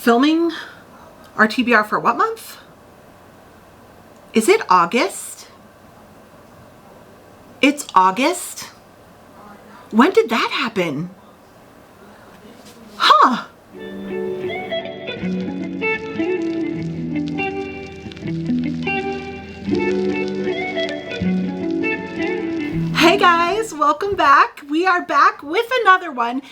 filming our TBR for what month? Is it August? It's August? When did that happen? Huh. Hey guys, welcome back. We are back with another one.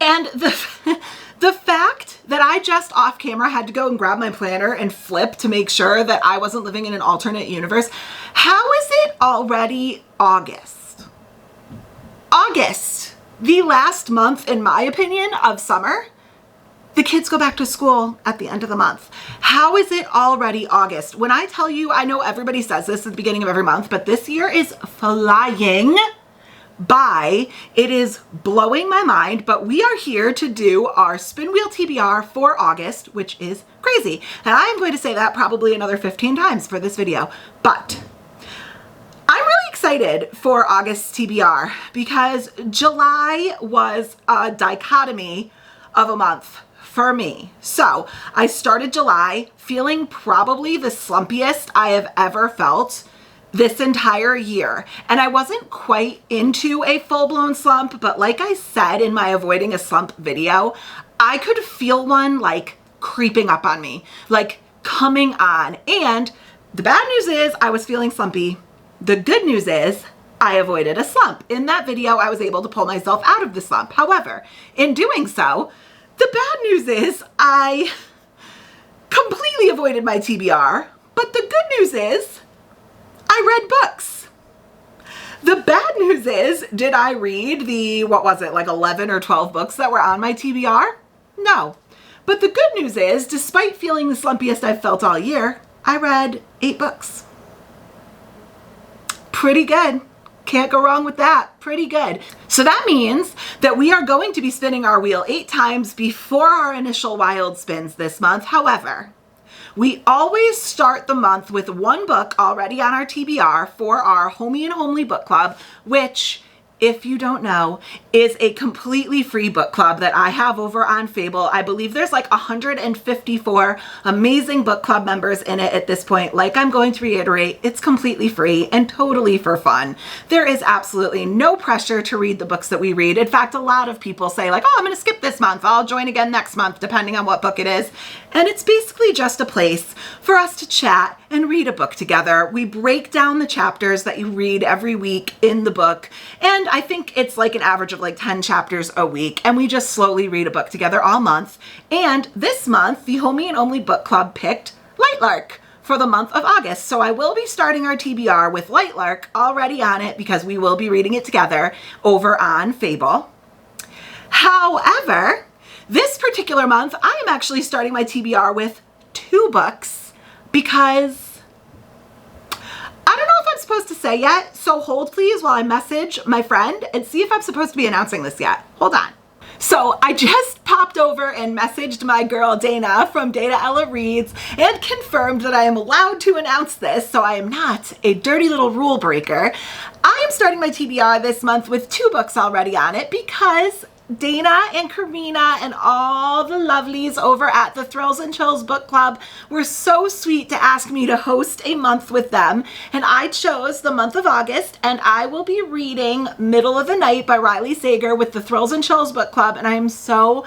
And the fact that I just off camera had to go and grab my planner and flip to make sure that I wasn't living in an alternate universe. How is it already August? August, the last month, in my opinion, of summer. The kids go back to school at the end of the month. How is it already August? When I tell you, I know everybody says this at the beginning of every month, but this year is flying by. It is blowing my mind, but we are here to do our Spin Wheel TBR for August, which is crazy. And I'm going to say that probably another 15 times for this video, but I'm really excited for August TBR because July was a dichotomy of a month for me. So I started July feeling probably the slumpiest I have ever felt this entire year. And I wasn't quite into a full-blown slump, but like I said in my avoiding a slump video, I could feel one like creeping up on me, like coming on. And the bad news is I was feeling slumpy. The good news is I avoided a slump. In that video, I was able to pull myself out of the slump. However, in doing so, the bad news is I completely avoided my TBR, but the good news is I read books. The bad news is, did I read the, what was it, like 11 or 12 books that were on my TBR? No. But the good news is, despite feeling the slumpiest I've felt all year, I read 8 books. Pretty good. Can't go wrong with that. Pretty good. So that means that we are going to be spinning our wheel 8 times before our initial wild spins this month. However, we always start the month with one book already on our TBR for our Homey and Homely book club, which, if you don't know, is a completely free book club that I have over on Fable. I believe there's like 154 amazing book club members in it at this point. Like I'm going to reiterate, it's completely free and totally for fun. There is absolutely no pressure to read the books that we read. In fact, a lot of people say like, oh, I'm going to skip this month. I'll join again next month, depending on what book it is. And it's basically just a place for us to chat and read a book together. We break down the chapters that you read every week in the book. And I think it's like an average of like 10 chapters a week. And we just slowly read a book together all month. And this month, the Homey and Homely book club picked Lightlark for the month of August. So I will be starting our TBR with Lightlark already on it because we will be reading it together over on Fable. However, this particular month, I am actually starting my TBR with 2 books because I don't know if I'm supposed to say yet. So hold please while I message my friend and see if I'm supposed to be announcing this yet. Hold on. So I just popped over and messaged my girl Dana from Dana Ella Reads and confirmed that I am allowed to announce this, so I am not a dirty little rule breaker. I am starting my TBR this month with 2 books already on it because Dana and Karina and all the lovelies over at the Thrills and Chills book club were so sweet to ask me to host a month with them, and I chose the month of August, and I will be reading Middle of the Night by Riley Sager with the Thrills and Chills book club, and I am so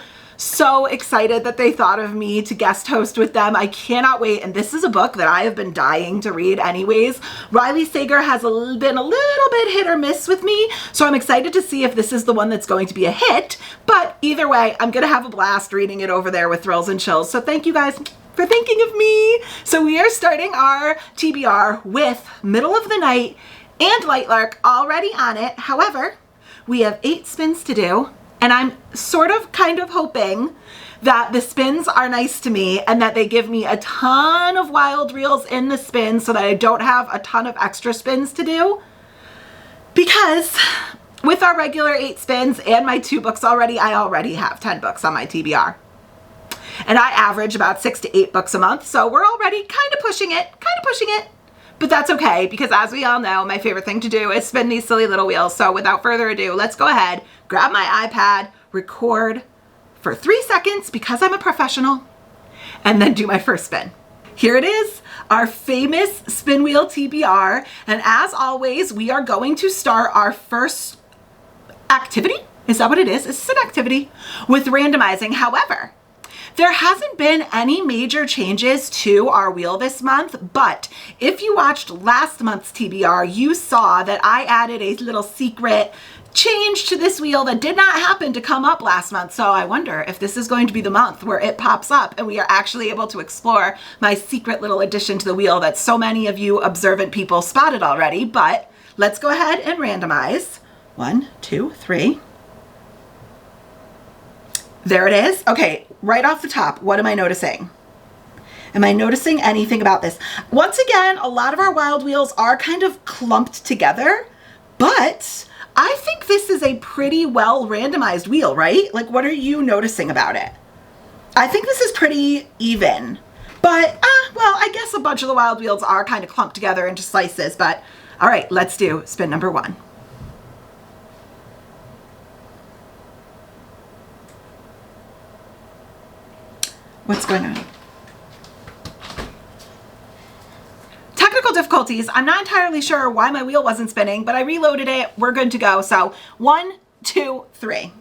excited that they thought of me to guest host with them. I cannot wait. And this is a book that I have been dying to read anyways. Riley Sager has been a little bit hit or miss with me, so I'm excited to see if this is the one that's going to be a hit. But either way, I'm going to have a blast reading it over there with Thrills and Chills. So thank you guys for thinking of me. So we are starting our TBR with Middle of the Night and Lightlark already on it. However, we have 8 spins to do. And I'm sort of kind of hoping that the spins are nice to me and that they give me a ton of wild reels in the spin so that I don't have a ton of extra spins to do. Because with our regular 8 spins and my 2 books already, I already have 10 books on my TBR. And I average about 6 to 8 books a month, so we're already kind of pushing it. But that's okay, because as we all know, my favorite thing to do is spin these silly little wheels. So without further ado, let's go ahead, grab my iPad, record for 3 seconds because I'm a professional, and then do my first spin. Here it is, our famous spin wheel TBR. And as always, we are going to start our first activity. Is that what it is? Is this an activity? With randomizing. However, there hasn't been any major changes to our wheel this month, but if you watched last month's TBR, you saw that I added a little secret change to this wheel that did not happen to come up last month. So I wonder if this is going to be the month where it pops up and we are actually able to explore my secret little addition to the wheel that so many of you observant people spotted already. But let's go ahead and randomize. 1, 2, 3. There it is. Okay, right off the top, what am I noticing? Am I noticing anything about this? Once again, a lot of our wild wheels are kind of clumped together, but I think this is a pretty well randomized wheel, right? Like, what are you noticing about it? I think this is pretty even, but, well, I guess a bunch of the wild wheels are kind of clumped together into slices, but all right, let's do spin number 1. What's going on? Technical difficulties. I'm not entirely sure why my wheel wasn't spinning, but I reloaded it. We're good to go. So 1, 2, 3.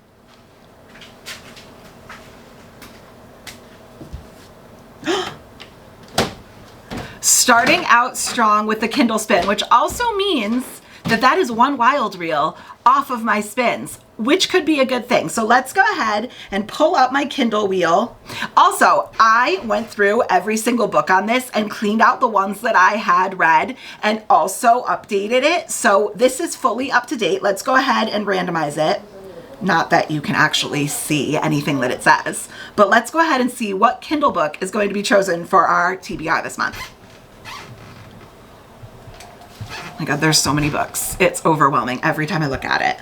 Starting out strong with the Kindle spin, which also means that that is one wild reel off of my spins, which could be a good thing. So let's go ahead and pull up my Kindle wheel. Also, I went through every single book on this and cleaned out the ones that I had read and also updated it. So this is fully up to date. Let's go ahead and randomize it. Not that you can actually see anything that it says, but let's go ahead and see what Kindle book is going to be chosen for our TBR this month. Oh my God, there's so many books. It's overwhelming every time I look at it.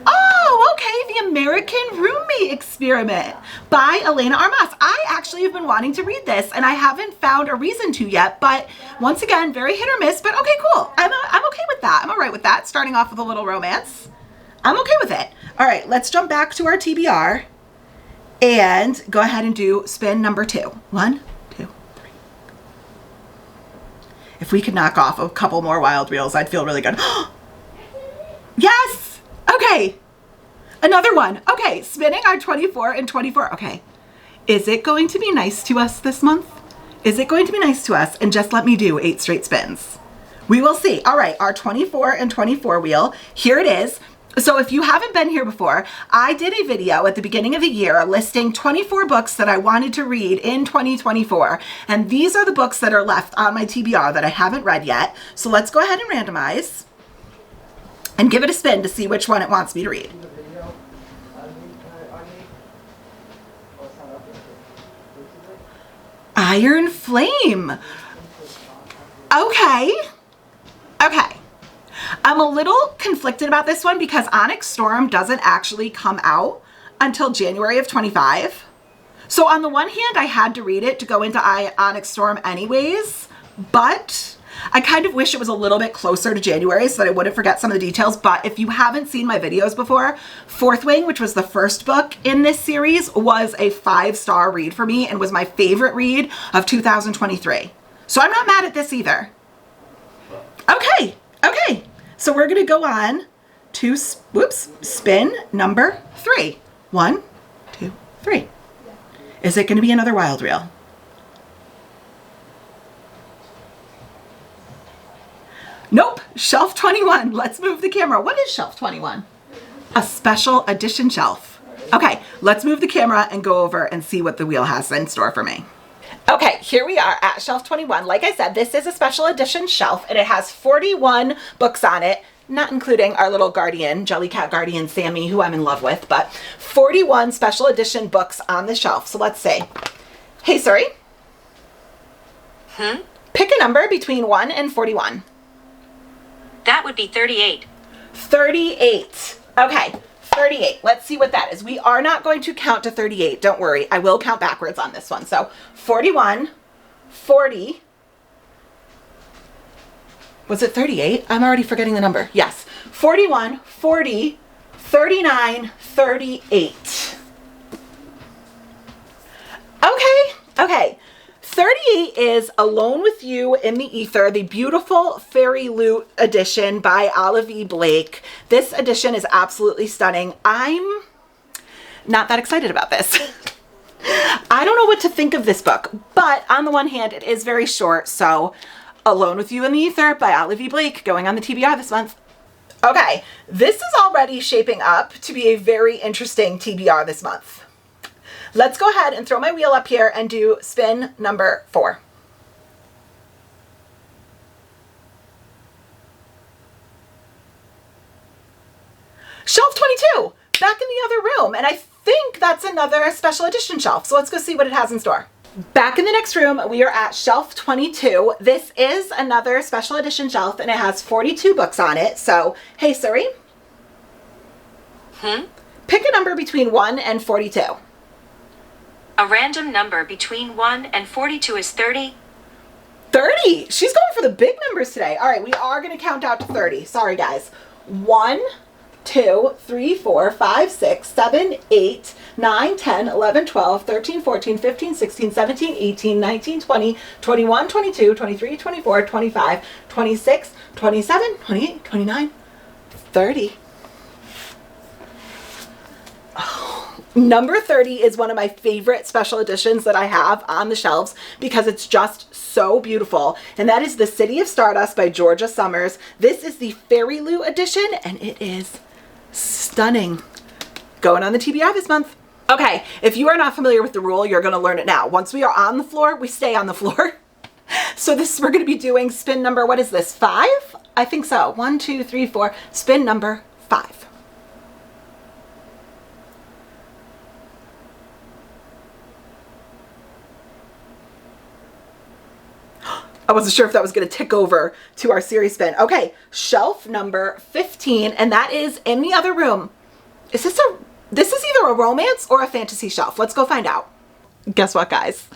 Oh, okay, The American Roommate Experiment by Elena Armas. I actually have been wanting to read this and I haven't found a reason to yet, but once again, very hit or miss, but okay, cool. I'm okay with that. I'm all right with that. Starting off with a little romance. I'm okay with it. All right, let's jump back to our TBR and go ahead and do spin number 2. 1, 2, 3. If we could knock off a couple more wild reels, I'd feel really good. Yes! Okay. Another one. Okay, spinning our 24 and 24. Okay. Is it going to be nice to us this month? Is it going to be nice to us and just let me do 8 straight spins? We will see. All right, our 24 and 24 wheel. Here it is. So if you haven't been here before, I did a video at the beginning of the year listing 24 books that I wanted to read in 2024. And these are the books that are left on my TBR that I haven't read yet. So let's go ahead and randomize and give it a spin to see which one it wants me to read. Iron Flame. Okay. Okay. I'm a little conflicted about this one because Onyx Storm doesn't actually come out until January of 25. So on the one hand, I had to read it to go into Onyx Storm anyways, but I kind of wish it was a little bit closer to January so that I wouldn't forget some of the details. But if you haven't seen my videos before, Fourth Wing, which was the first book in this series, was a 5-star read for me and was my favorite read of 2023. So I'm not mad at this either. Okay. Okay, so we're gonna go on to, spin number 3. 1, 2, 3. Is it gonna be another wild reel? Nope, shelf 21. Let's move the camera. What is shelf 21? A special edition shelf. Okay, let's move the camera and go over and see what the wheel has in store for me. Okay, here we are at shelf 21. Like I said, this is a special edition shelf and it has 41 books on it, not including our little guardian, Jellycat Guardian Sammy, who I'm in love with, but 41 special edition books on the shelf. So let's see. Hey, Suri. Pick a number between 1 and 41. That would be 38. 38. Okay. 38. Let's see what that is. We are not going to count to 38. Don't worry. I will count backwards on this one. So 41, 40. Was it 38? I'm already forgetting the number. Yes. 41, 40, 39, 38. Okay, 38 is Alone with You in the Ether, the beautiful Fairy Loot edition by Olive E. Blake. This edition is absolutely stunning. I'm not that excited about this. I don't know what to think of this book, but on the one hand, it is very short, so Alone with You in the Ether by Olive E. Blake going on the TBR this month. Okay, this is already shaping up to be a very interesting TBR this month. Let's go ahead and throw my wheel up here and do spin number 4. Shelf 22, back in the other room, and I think that's another special edition shelf, so let's go see what it has in store. Back in the next room, we are at shelf 22. This is another special edition shelf, and it has 42 books on it, so hey Siri. Pick a number between 1 and 42. A random number between 1 and 42 is 30. 30! She's going for the big numbers today. All right, we are going to count out to 30. Sorry, guys. 1, 2, 3, 4, 5, 6, 7, 8, 9, 10, 11, 12, 13, 14, 15, 16, 17, 18, 19, 20, 21, 22, 23, 24, 25, 26, 27, 28, 29, 30. Number 30 is one of my favorite special editions that I have on the shelves because it's just so beautiful. And that is The City of Stardust by Georgia Summers. This is the Fairy Loot edition and it is stunning. Going on the TBR this month. Okay, if you are not familiar with the rule, you're going to learn it now. Once we are on the floor, we stay on the floor. So we're going to be doing spin number, what is this, 5? I think so. 1, 2, 3, 4. Spin number 5. I wasn't sure if that was going to tick over to our series spin. Okay, shelf number 15, and that is in the other room. This is either a romance or a fantasy shelf. Let's go find out. Guess what, guys?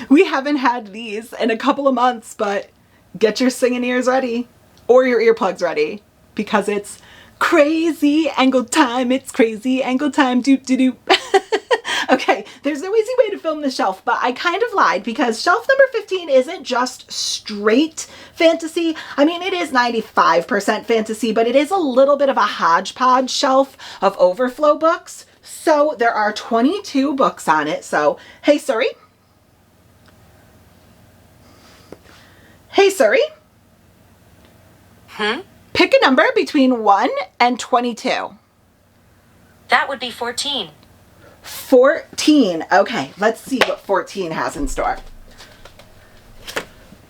We haven't had these in a couple of months, but get your singing ears ready or your earplugs ready because it's crazy angle time. It's crazy angle time. Doop, doop, doop. Okay, there's no easy way to film the shelf, but I kind of lied because shelf number 15 isn't just straight fantasy. I mean, it is 95% fantasy, but it is a little bit of a hodgepodge shelf of overflow books. So there are 22 books on it. So, hey Siri. Hey Siri. Pick a number between 1 and 22. That would be 14. 14. Okay, let's see what 14 has in store.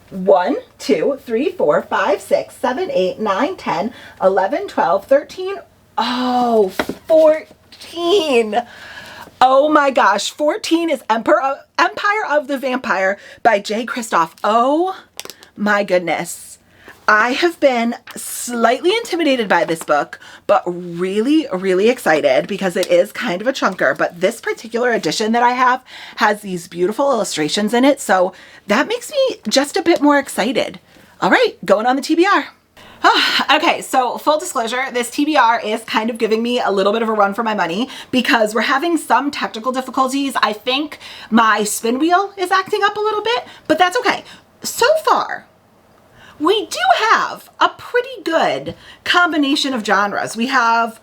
1, 2, 3, 4, 5, 6, 7, 8, 9, 10, 11, 12, 13. Oh, 14. Oh my gosh. 14 is Empire of the Vampire by Jay Kristoff. Oh my goodness. I have been slightly intimidated by this book, but really, really excited because it is kind of a chunker. But this particular edition that I have has these beautiful illustrations in it. So that makes me just a bit more excited. All right, going on the TBR. Okay, so full disclosure, this TBR is kind of giving me a little bit of a run for my money because we're having some technical difficulties. I think my spin wheel is acting up a little bit, but that's okay. So far, we do have a pretty good combination of genres. We have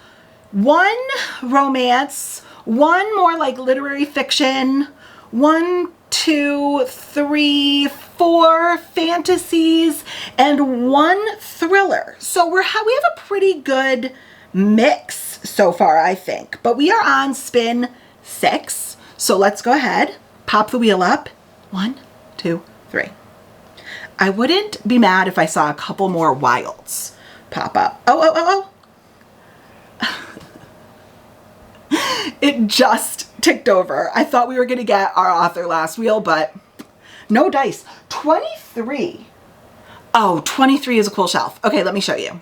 1 romance, 1 more like literary fiction, 1, 2, 3, 4 fantasies, and 1 thriller. So we have a pretty good mix so far, I think. But we are on spin 6. So let's go ahead, pop the wheel up. 1, 2, 3. I wouldn't be mad if I saw a couple more wilds pop up. Oh. It just ticked over. I thought we were going to get our author last wheel, but no dice. 23. Oh, 23 is a cool shelf. Okay, let me show you.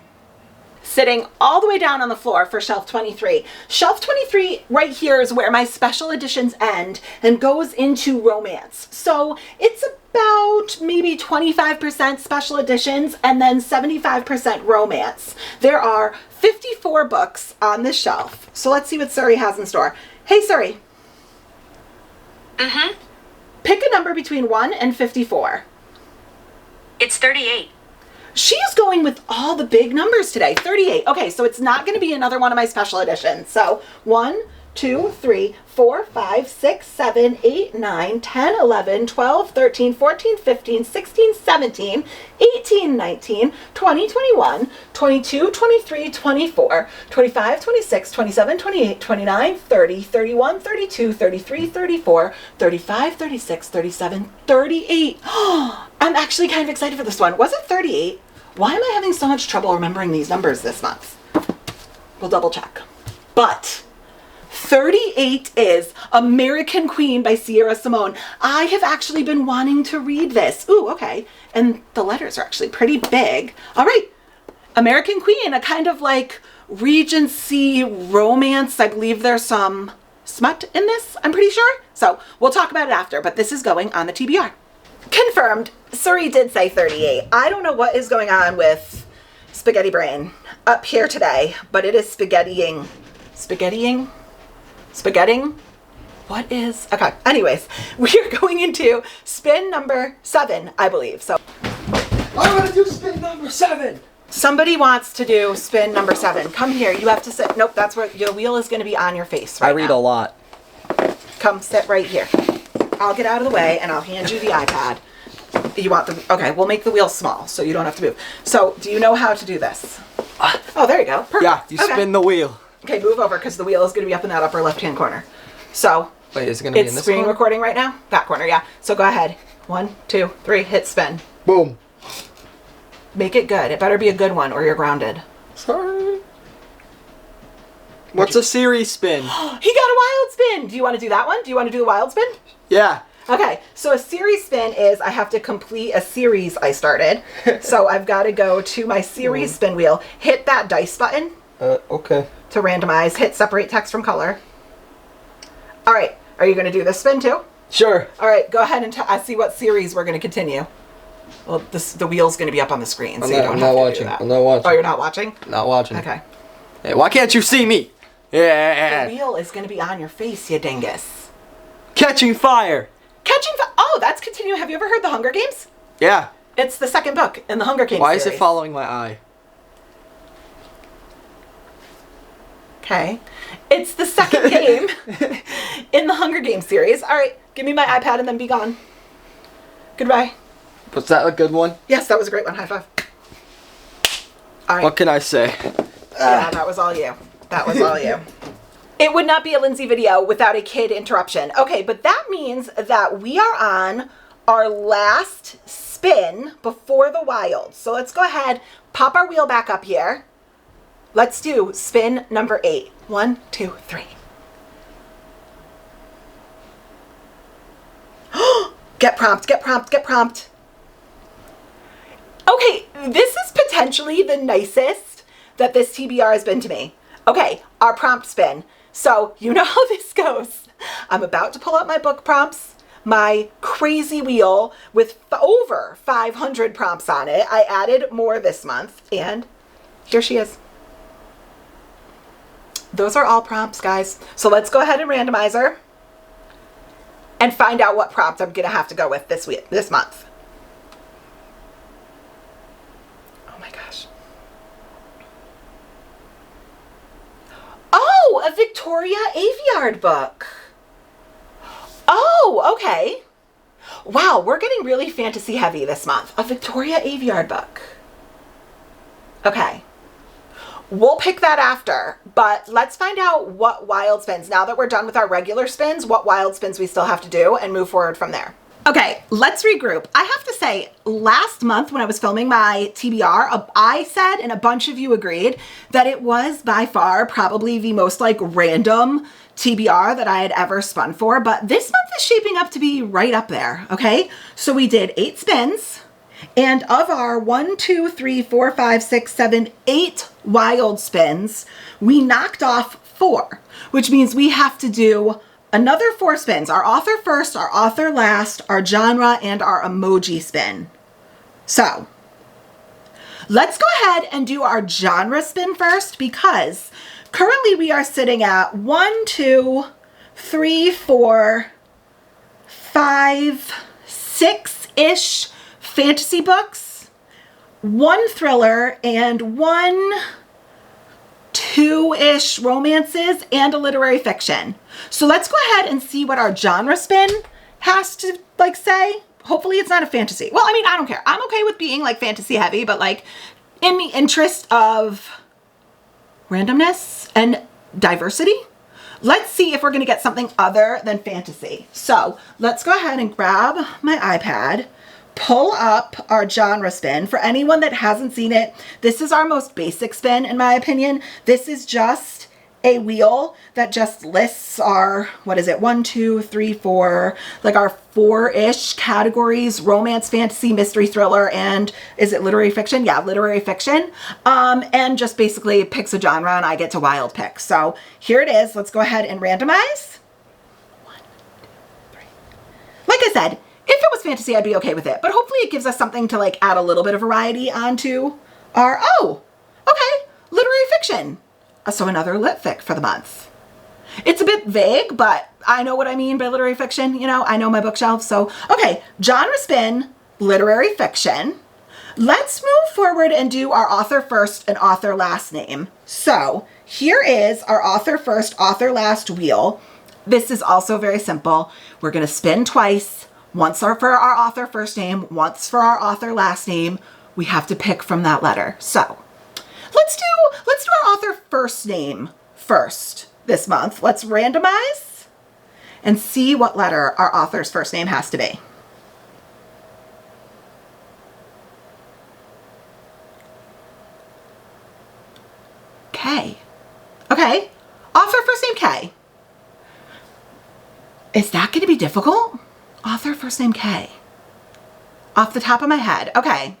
Sitting all the way down on the floor for shelf 23. Shelf 23 right here is where my special editions end and goes into romance. So it's about maybe 25% special editions and then 75% romance. There are 54 books on this shelf. So let's see what Suri has in store. Hey Suri. Mm-hmm. Pick a number between 1 and 54. It's 38. She is going with all the big numbers today. 38. Okay, so it's not going to be another one of my special editions. So 1, 2, 3, 4, 5, 6, 7, 8, 9, 10, 11, 12, 13, 14, 15, 16, 17, 18, 19, 20, 21, 22, 23, 24, 25, 26, 27, 28, 29, 30, 31, 32, 33, 34, 35, 36, 37, 38. I'm actually kind of excited for this one. Was it 38? Why am I having so much trouble remembering these numbers this month? We'll double check. But 38 is American Queen by Sierra Simone. I have actually been wanting to read this. Ooh, okay. And the letters are actually pretty big. All right. American Queen, a kind of like Regency romance. I believe there's some smut in this, I'm pretty sure. So we'll talk about it after, but this is going on the TBR. Confirmed. Suri did say 38. I don't know what is going on with Spaghetti Brain up here today, but it is spaghettiing. Spaghettiing? Spaghetting? What is? Okay. Anyways, we are going into spin number 7, I believe. So I want to do spin number 7. somebody wants to do spin number 7. Come here. You have to sit. Nope, that's where your wheel is going to be on your face right I read now. a lot. Come sit right here. I'll get out of the way and I'll hand you the iPad. You want the, okay, we'll make the wheel small so you don't have to move. So do you know how to do this? Oh, there you go. Perfect. Yeah, you Okay. spin the wheel. Okay, move over because the wheel is going to be up in that upper left-hand corner. So Wait, is it going to be in it's this screen one? recording right now? That corner, yeah. So go ahead. 1, 2, 3, hit spin. Boom. Make it good. It better be a good one or you're grounded. Sorry. What's a series spin? He got a wild spin. Do you want to do that one? Do you want to do the wild spin? Yeah. Okay, so a series spin is I have to complete a series I started. So I've got to go to my series spin wheel, hit that dice button Okay. to randomize, hit separate text from color. All right, are you going to do this spin too? Sure. All right, go ahead and I see what series we're going to continue. Well, the wheel's going to be up on the screen, so you don't have to do that. I'm not watching. Oh, you're not watching? Not watching. Okay. Hey, why can't you see me? The Yeah. wheel is going to be on your face, you dingus. Catching fire. Oh, that's continue. Have you ever heard The Hunger Games? Yeah. It's the second book in the Hunger Games Why is series. it following my eye? Okay. It's the second game in the Hunger Games series. All right, give me my iPad and then be gone. Goodbye. Was that a good one? Yes, that was a great one. High five. All right. What can I say? Yeah, that was all you. That was all you. It would not be a Lindsay video without a kid interruption. Okay, but that means that we are on our last spin before the wild. So let's go ahead, pop our wheel back up here. Let's do spin number 8. 1, 2, 3. Get prompt, get prompt, get prompt. Okay, this is potentially the nicest that this TBR has been to me. Okay, our prompt spin. So you know how this goes. I'm about to pull out my book prompts, my crazy wheel with over 500 prompts on it. I added more this month, and here she is. Those are all prompts, guys. So let's go ahead and randomize her and find out what prompt I'm gonna have to go with this month. Oh my gosh. Oh, a Victoria Aveyard book. Oh, okay. Wow, we're getting really fantasy heavy this month. A Victoria Aveyard book. Okay. We'll pick that after, but let's find out what wild spins, now that we're done with our regular spins, what wild spins we still have to do and move forward from there. Okay, let's regroup. I have to say, last month when I was filming my TBR, I said, and a bunch of you agreed, that it was by far probably the most like random TBR that I had ever spun for, but this month is shaping up to be right up there, okay? So we did 8 spins, and of our 1, 2, 3, 4, 5, 6, 7, 8 wild spins, we knocked off 4, which means we have to do another 4 spins. Our author first, our author last, our genre, and our emoji spin. So let's go ahead and do our genre spin first, because currently we are sitting at 1, 2, 3, 4, 5, 6-ish fantasy books, 1 thriller, and 1, 2-ish romances, and a literary fiction. So let's go ahead and see what our genre spin has to like say. Hopefully it's not a fantasy. Well, I mean, I don't care. I'm okay with being like fantasy heavy, but like in the interest of randomness and diversity, let's see if we're going to get something other than fantasy. So let's go ahead and grab my iPad, pull up our genre spin. For anyone that hasn't seen it, this is our most basic spin, in my opinion. This is just a wheel that just lists our, what is it, 1, 2, 3, 4, like our 4-ish categories: romance, fantasy, mystery, thriller, and is it literary fiction? Yeah, literary fiction. And just basically picks a genre and I get to wild pick. So here it is. Let's go ahead and randomize. 1, 2, 3. Like I said, if it was fantasy, I'd be okay with it, but hopefully it gives us something to like add a little bit of variety onto our, oh, okay, literary fiction. So another lit fic for the month. It's a bit vague, but I know what I mean by literary fiction. You know, I know my bookshelf. So, okay, genre spin, literary fiction. Let's move forward and do our author first and author last name. So here is our author first, author last wheel. This is also very simple. We're going to spin twice, once for our author first name, once for our author last name. We have to pick from that letter. So let's do our author first name first this month. Let's randomize and see what letter our author's first name has to be. K. Okay. Author first name K. Is that going to be difficult? Author first name K. Off the top of my head. Okay.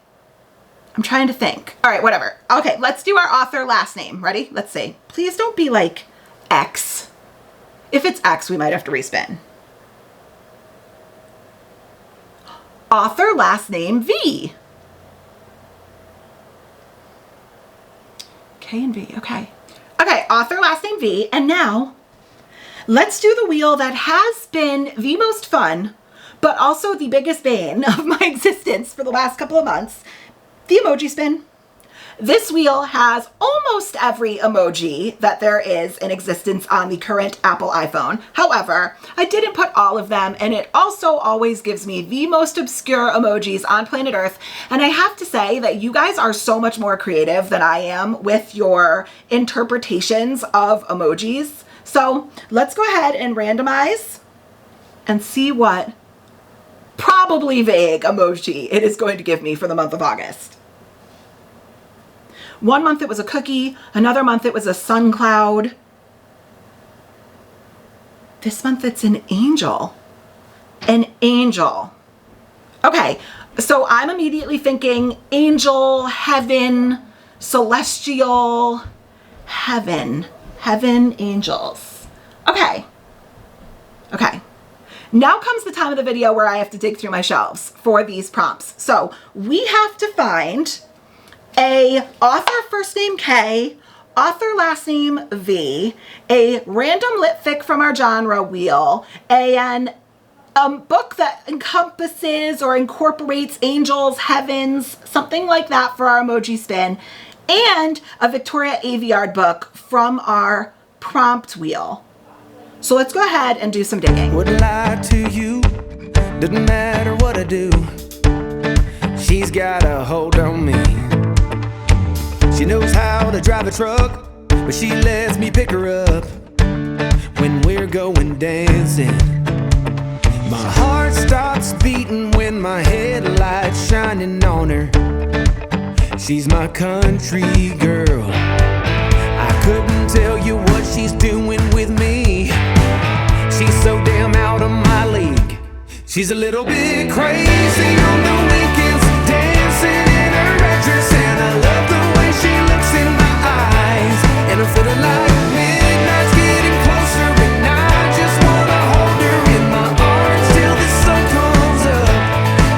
I'm trying to think. All right, whatever. Okay, let's do our author last name. Ready? Let's see. Please don't be like X. If it's X, we might have to respin. Author last name V. K and V, okay. Okay, author last name V. And now let's do the wheel that has been the most fun, but also the biggest bane of my existence for the last couple of months. The emoji spin. This wheel has almost every emoji that there is in existence on the current Apple iPhone. However, I didn't put all of them, and it also always gives me the most obscure emojis on planet Earth. And I have to say that you guys are so much more creative than I am with your interpretations of emojis. So let's go ahead and randomize and see what probably vague emoji it is going to give me for the month of August. One month it was a cookie, another month it was a sun cloud. This month it's an angel. An angel. Okay, so I'm immediately thinking angel, heaven, celestial, heaven, angels. Okay. Now comes the time of the video where I have to dig through my shelves for these prompts. So we have to find a author first name K, author last name V, a random lit fic from our genre wheel, a book that encompasses or incorporates angels, heavens, something like that for our emoji spin, and a Victoria Aveyard book from our prompt wheel. So let's go ahead and do some digging. Wouldn't lie to you, doesn't matter what I do. She's got a hold on me. She knows how to drive a truck, but she lets me pick her up when we're going dancing. My heart stops beating when my headlights shining on her. She's my country girl. I couldn't tell you what she's doing with me. She's so damn out of my league. She's a little bit crazy on the weekends, dancing in her red dress, and I love the way she looks in my eyes. And I'm feeling like midnight's getting closer, and I just wanna hold her in my arms till the sun comes up.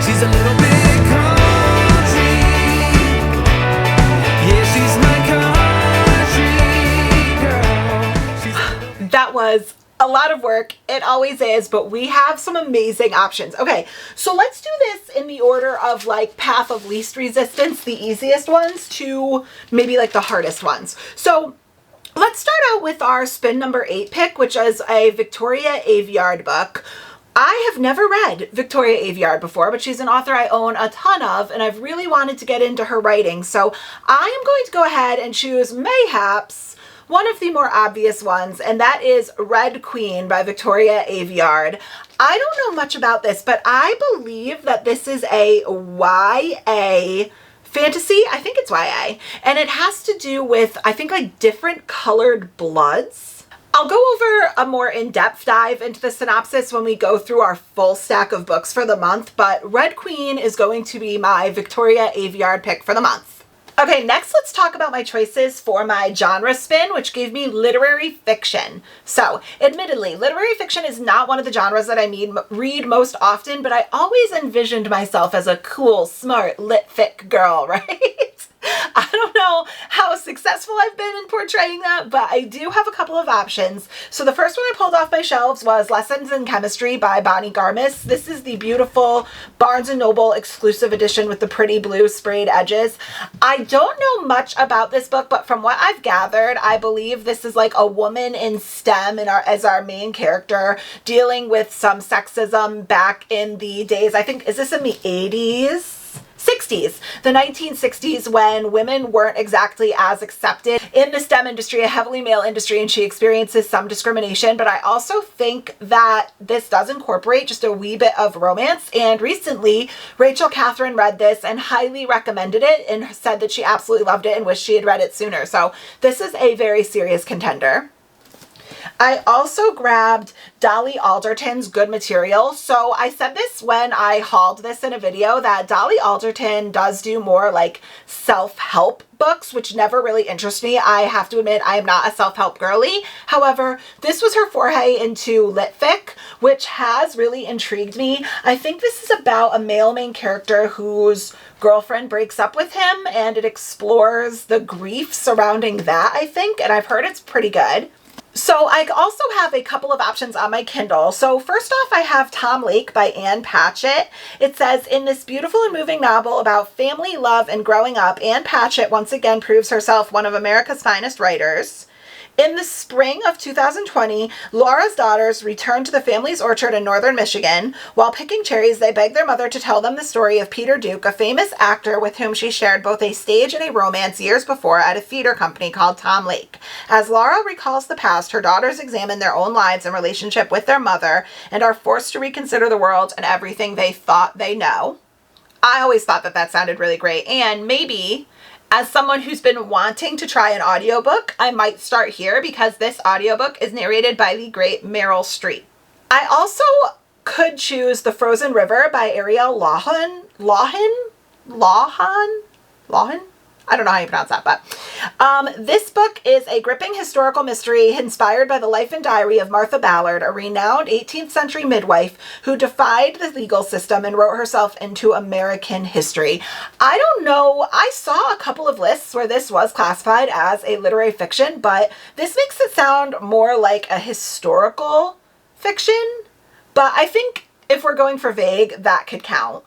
She's a little bit country. Yeah, she's my country girl. That was a lot of work. It always is, but we have some amazing options. Okay, so let's do this in the order of like path of least resistance, the easiest ones to maybe like the hardest ones. So let's start out with our spin number 8 pick, which is a Victoria Aveyard book. I have never read Victoria Aveyard before, but she's an author I own a ton of, and I've really wanted to get into her writing. So I am going to go ahead and choose mayhaps one of the more obvious ones, and that is Red Queen by Victoria Aveyard. I don't know much about this, but I believe that this is a YA fantasy. I think it's YA, and it has to do with, I think, like different colored bloods. I'll go over a more in-depth dive into the synopsis when we go through our full stack of books for the month, but Red Queen is going to be my Victoria Aveyard pick for the month. Okay, next let's talk about my choices for my genre spin, which gave me literary fiction. So, admittedly, literary fiction is not one of the genres that I read most often, but I always envisioned myself as a cool, smart, lit fic girl, right? I don't know how successful I've been in portraying that, but I do have a couple of options. So the first one I pulled off my shelves was Lessons in Chemistry by Bonnie Garmis. This is the beautiful Barnes & Noble exclusive edition with the pretty blue sprayed edges. I don't know much about this book, but from what I've gathered, I believe this is like a woman in STEM as our main character, dealing with some sexism back in the days, I think, is this in the 80s? 60s, the 1960s, when women weren't exactly as accepted in the STEM industry, a heavily male industry, and she experiences some discrimination. But I also think that this does incorporate just a wee bit of romance. And recently, Rachel Catherine read this and highly recommended it and said that she absolutely loved it and wished she had read it sooner. So this is a very serious contender. I also grabbed Dolly Alderton's Good Material. So I said this when I hauled this in a video, that Dolly Alderton does do more like self-help books, which never really interest me. I have to admit, I am not a self-help girly. However, this was her foray into lit fic, which has really intrigued me. I think this is about a male main character whose girlfriend breaks up with him, and it explores the grief surrounding that, I think, and I've heard it's pretty good. So I also have a couple of options on my Kindle. So first off, I have Tom Lake by Ann Patchett. It says, in this beautiful and moving novel about family, love, and growing up, Ann Patchett once again proves herself one of America's finest writers. In the spring of 2020, Laura's daughters return to the family's orchard in northern Michigan. While picking cherries, they beg their mother to tell them the story of Peter Duke, a famous actor with whom she shared both a stage and a romance years before at a theater company called Tom Lake. As Laura recalls the past, her daughters examine their own lives and relationship with their mother and are forced to reconsider the world and everything they thought they know. I always thought that that sounded really great, and maybe as someone who's been wanting to try an audiobook, I might start here because this audiobook is narrated by the great Meryl Streep. I also could choose The Frozen River by Ariel Lawhon? I don't know how you pronounce that, but this book is a gripping historical mystery inspired by the life and diary of Martha Ballard, a renowned 18th century midwife who defied the legal system and wrote herself into American history. I don't know, I saw a couple of lists where this was classified as a literary fiction, but this makes it sound more like a historical fiction. But I think if we're going for vague, that could count.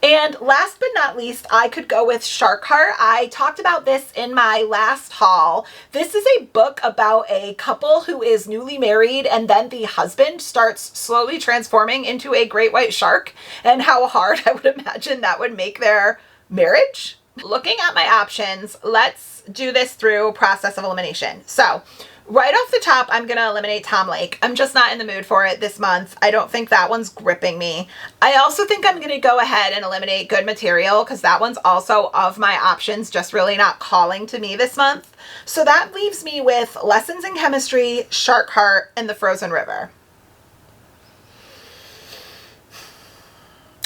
And last but not least, I could go with Shark Heart. I talked about this in my last haul. This is a book about a couple who is newly married, and then the husband starts slowly transforming into a great white shark, and how hard I would imagine that would make their marriage. Looking at my options, let's do this through process of elimination. So right off the top, I'm going to eliminate Tom Lake. I'm just not in the mood for it this month. I don't think that one's gripping me. I also think I'm going to go ahead and eliminate Good Material because that one's also of my options, just really not calling to me this month. So that leaves me with Lessons in Chemistry, Shark Heart, and The Frozen River.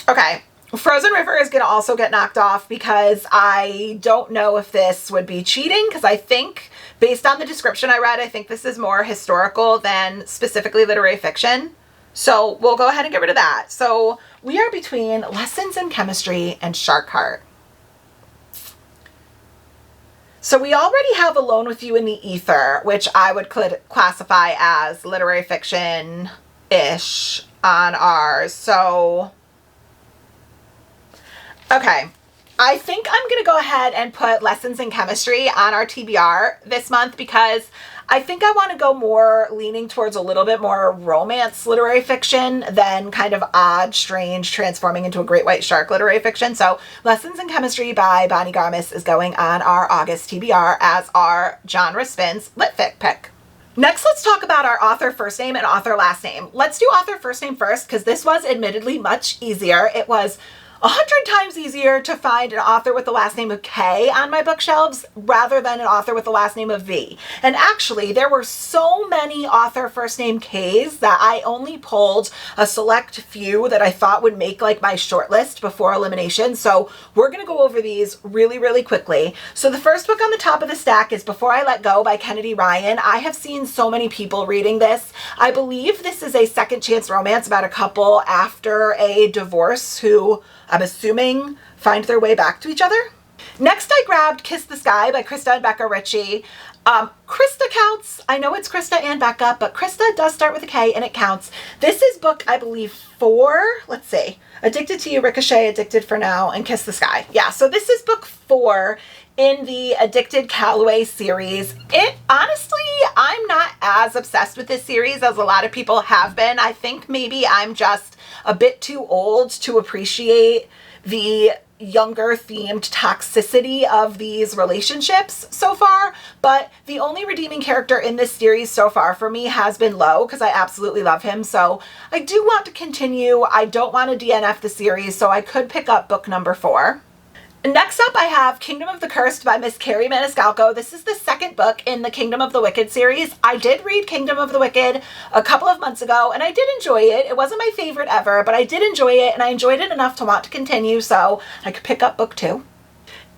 Okay. Frozen River is going to also get knocked off because I don't know if this would be cheating, because I think, based on the description I read, I think this is more historical than specifically literary fiction. So we'll go ahead and get rid of that. So we are between Lessons in Chemistry and Shark Heart. So we already have Alone with You in the Ether, which I would classify as literary fiction-ish on ours. So, okay. I think I'm going to go ahead and put Lessons in Chemistry on our TBR this month because I think I want to go more leaning towards a little bit more romance literary fiction than kind of odd, strange, transforming into a great white shark literary fiction. So Lessons in Chemistry by Bonnie Garmus is going on our August TBR as our genre spins litfic pick. Next, let's talk about our author first name and author last name. Let's do author first name first because this was admittedly much easier. It was 100 times easier to find an author with the last name of K on my bookshelves rather than an author with the last name of V. And actually, there were so many author first name Ks that I only pulled a select few that I thought would make like my short list before elimination. So we're going to go over these really, really quickly. So the first book on the top of the stack is Before I Let Go by Kennedy Ryan. I have seen so many people reading this. I believe this is a second chance romance about a couple after a divorce who, I'm assuming, find their way back to each other. Next, I grabbed Kiss the Sky by Krista and Becca Ritchie. Krista counts. I know it's Krista and Becca, but Krista does start with a K and it counts. This is book, I believe, 4. Let's see. Addicted to You, Ricochet, Addicted for Now, and Kiss the Sky. Yeah, so this is book 4 in the Addicted Calloway series. Honestly, I'm not as obsessed with this series as a lot of people have been. I think maybe I'm just a bit too old to appreciate the younger themed toxicity of these relationships so far, but the only redeeming character in this series so far for me has been Lo, because I absolutely love him. So I do want to continue. I don't want to DNF the series, so I could pick up book number 4. Next up, I have Kingdom of the Cursed by Miss Kerri Maniscalco. This is the second book in the Kingdom of the Wicked series. I did read Kingdom of the Wicked a couple of months ago, and I did enjoy it. It wasn't my favorite ever, but I did enjoy it, and I enjoyed it enough to want to continue, so I could pick up book 2.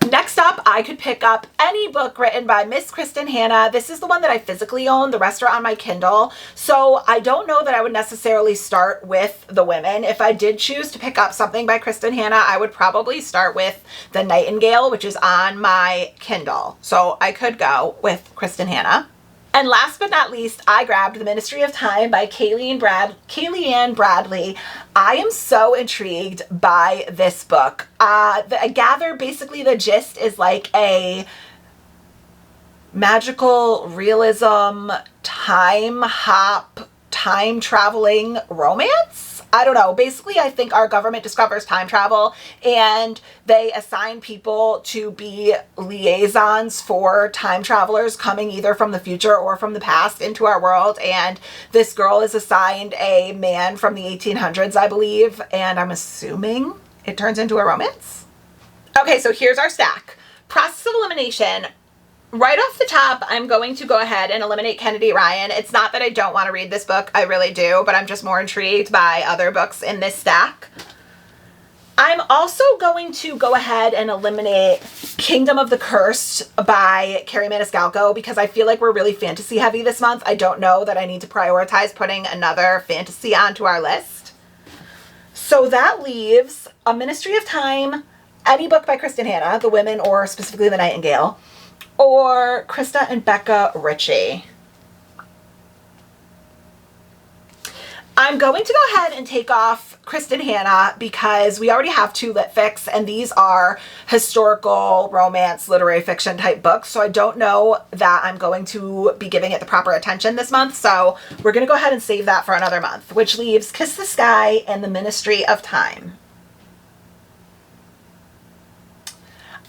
Next up, I could pick up any book written by Miss Kristen Hanna. This is the one that I physically own. The rest are on my Kindle. So I don't know that I would necessarily start with The Women. If I did choose to pick up something by Kristen Hanna, I would probably start with The Nightingale, which is on my Kindle. So I could go with Kristen Hanna. And last but not least, I grabbed The Ministry of Time by Kayleigh Bradley. I am so intrigued by this book. I gather basically the gist is like a magical realism, time hop, time traveling romance. I don't know. Basically, I think our government discovers time travel and they assign people to be liaisons for time travelers coming either from the future or from the past into our world. And this girl is assigned a man from the 1800s, I believe. And I'm assuming it turns into a romance. Okay, so here's our stack. Process of elimination. Right off the top, I'm going to go ahead and eliminate Kennedy Ryan. It's not that I don't want to read this book, I really do, but I'm just more intrigued by other books in this stack. I'm also going to go ahead and eliminate Kingdom of the Cursed by Kerri Maniscalco because I feel like we're really fantasy heavy this month. I don't know that I need to prioritize putting another fantasy onto our list. So that leaves A Ministry of Time, any book by Kristen Hanna, The Women or specifically The Nightingale, or Krista and Becca Ritchie. I'm going to go ahead and take off Kristen Hanna because we already have 2 lit fics and these are historical romance literary fiction type books, so I don't know that I'm going to be giving it the proper attention this month, so we're going to go ahead and save that for another month, which leaves Kiss the Sky and The Ministry of Time.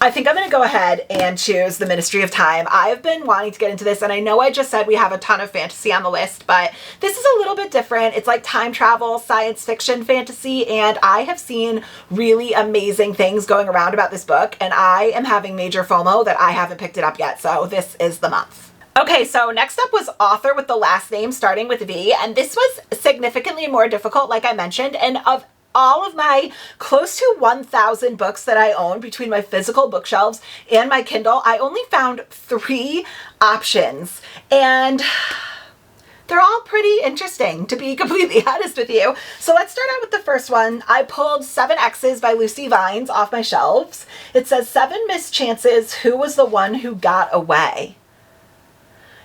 I think I'm going to go ahead and choose The Ministry of Time. I've been wanting to get into this, and I know I just said we have a ton of fantasy on the list, but this is a little bit different. It's like time travel, science fiction, fantasy, and I have seen really amazing things going around about this book, and I am having major FOMO that I haven't picked it up yet, so this is the month. Okay, so next up was author with the last name starting with V, and this was significantly more difficult, like I mentioned, and of all of my close to 1,000 books that I own between my physical bookshelves and my Kindle, I only found 3 options. And they're all pretty interesting, to be completely honest with you. So let's start out with the first one. I pulled 7 X's by Lucy Vines off my shelves. It says 7 missed chances. Who was the one who got away?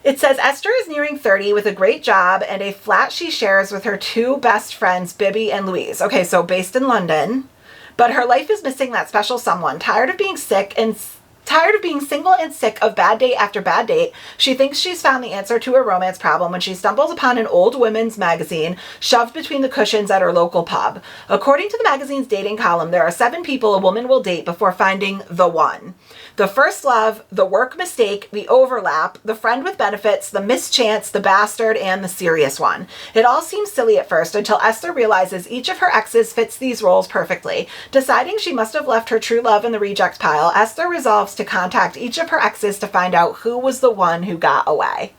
It says Esther is nearing 30 with a great job and a flat she shares with her 2 best friends, Bibby and Louise. Okay, so based in London. But her life is missing that special someone. Tired of being single and sick of bad date after bad date, she thinks she's found the answer to her romance problem when she stumbles upon an old women's magazine shoved between the cushions at her local pub. According to the magazine's dating column, there are 7 people a woman will date before finding the one. The first love, the work mistake, the overlap, the friend with benefits, the mischance, the bastard, and the serious one. It all seems silly at first until Esther realizes each of her exes fits these roles perfectly. Deciding she must have left her true love in the reject pile, Esther resolves to contact each of her exes to find out who was the one who got away.